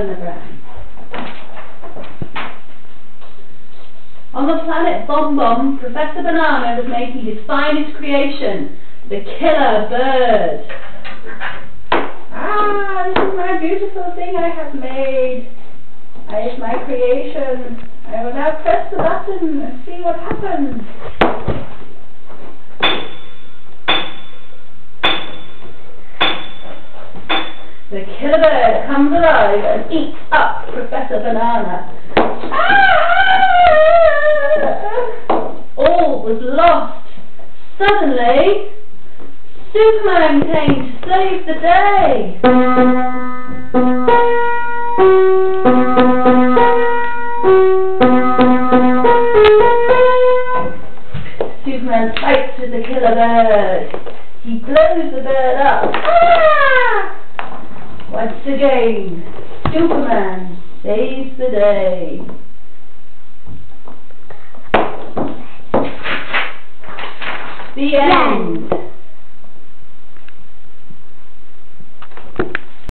on the ground. On the planet Bum Bum, Professor Banana was making his finest creation, the killer bird. Ah, this is my beautiful thing I have made. It's my creation. I will now press the button and see what happens. The killer bird comes alive and eats up Professor Banana. All was lost. Suddenly, Superman came to save the day. Superman fights with the killer bird. He blows the bird up. Ah! Once again, Superman saves the day. The end.